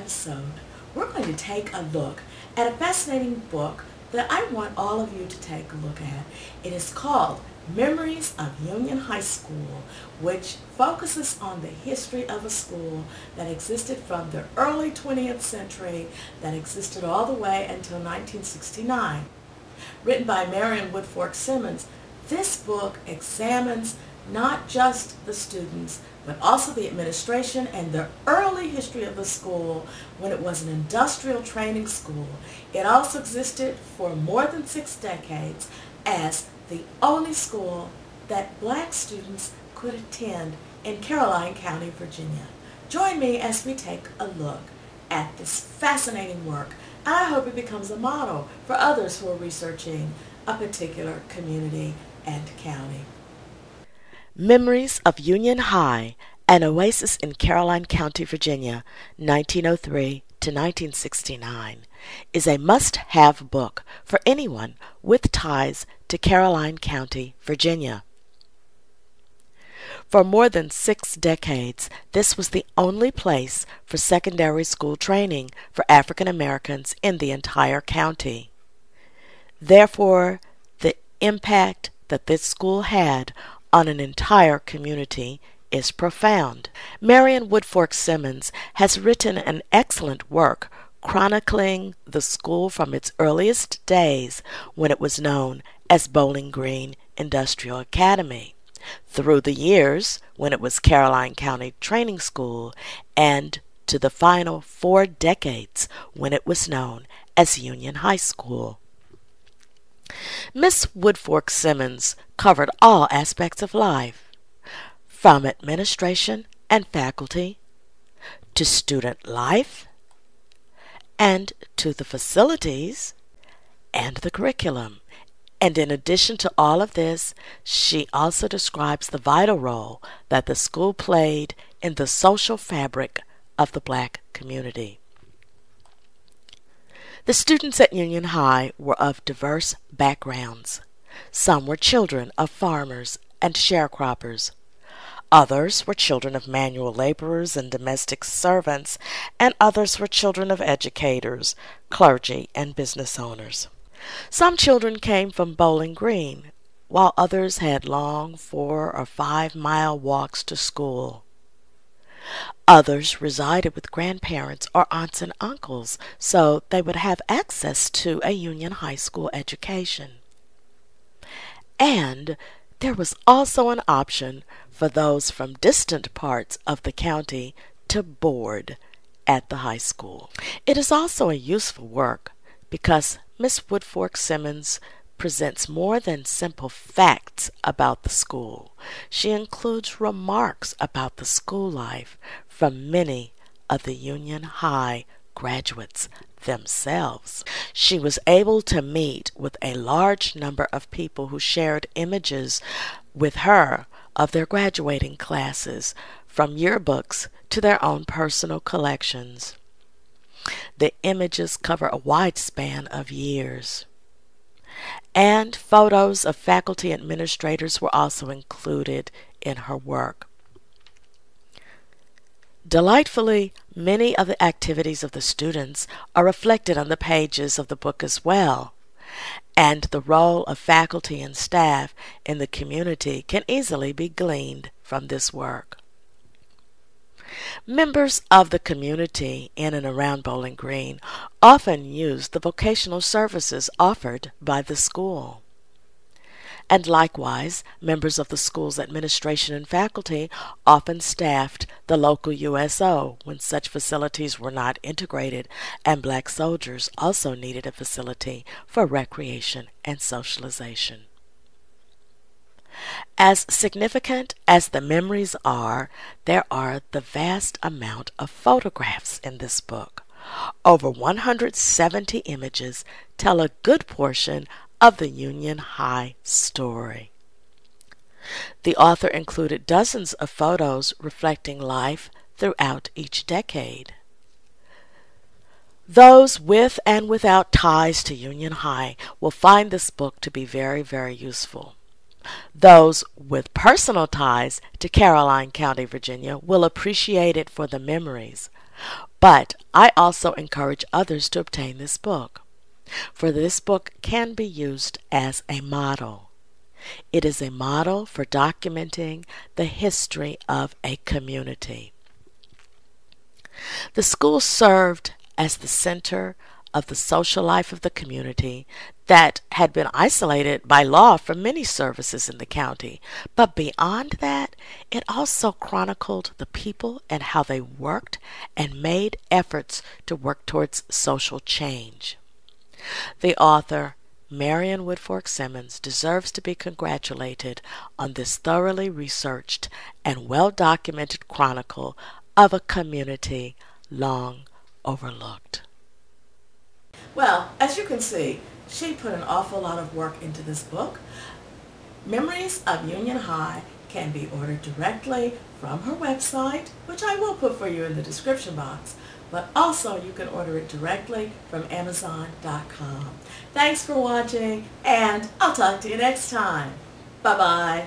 episode, we're going to take a look at a fascinating book that I want all of you to take a look at. It is called Memories of Union High School, which focuses on the history of a school that existed from the early 20th century, that existed all the way until 1969. Written by Marion Woodfork Simmons, this book examines not just the students, but also the administration and the early history of the school when it was an industrial training school. It also existed for more than 6 decades as the only school that black students could attend in Caroline County, Virginia. Join me as we take a look at this fascinating work, and I hope it becomes a model for others who are researching a particular community and county. Memories of Union High, an Oasis in Caroline County, Virginia, 1903 to 1969, is a must-have book for anyone with ties to Caroline County, Virginia. For more than 6 decades, this was the only place for secondary school training for African Americans in the entire county. Therefore, the impact that this school had on an entire community is profound. Marion Woodfork Simmons has written an excellent work chronicling the school from its earliest days when it was known as Bowling Green Industrial Academy, through the years when it was Caroline County Training School, and to the final 4 decades when it was known as Union High School. Miss Woodfork Simmons covered all aspects of life, from administration and faculty, to student life, and to the facilities and the curriculum. And in addition to all of this, she also describes the vital role that the school played in the social fabric of the black community. The students at Union High were of diverse backgrounds. Some were children of farmers and sharecroppers. Others were children of manual laborers and domestic servants, and others were children of educators, clergy, and business owners. Some children came from Bowling Green, while others had long 4 or 5 mile walks to school. Others resided with grandparents or aunts and uncles, so they would have access to a Union High School education. And there was also an option for those from distant parts of the county to board at the high school. It is also a useful work because Miss Woodfork Simmons presents more than simple facts about the school. She includes remarks about the school life from many of the Union High graduates themselves. She was able to meet with a large number of people who shared images with her of their graduating classes, from yearbooks to their own personal collections. The images cover a wide span of years. And photos of faculty administrators were also included in her work. Delightfully, many of the activities of the students are reflected on the pages of the book as well, and the role of faculty and staff in the community can easily be gleaned from this work. Members of the community in and around Bowling Green often use the vocational services offered by the school. And likewise, members of the school's administration and faculty often staffed the local USO when such facilities were not integrated, and black soldiers also needed a facility for recreation and socialization. As significant as the memories are, there are the vast amount of photographs in this book. Over 170 images tell a good portion of the Union High story. The author included dozens of photos reflecting life throughout each decade. Those with and without ties to Union High will find this book to be very, very useful. Those with personal ties to Caroline County, Virginia will appreciate it for the memories, But I also encourage others to obtain this book, for this book can be used as a model. It is a model for documenting the history of a community. The school served as the center of the social life of the community that had been isolated by law from many services in the county. But beyond that, it also chronicled the people and how they worked and made efforts to work towards social change. The author, Marion Woodfork Simmons, deserves to be congratulated on this thoroughly researched and well-documented chronicle of a community long overlooked. Well, as you can see, she put an awful lot of work into this book. Memories of Union High can be ordered directly from her website, which I will put for you in the description box, but also you can order it directly from Amazon.com. Thanks for watching, and I'll talk to you next time. Bye-bye.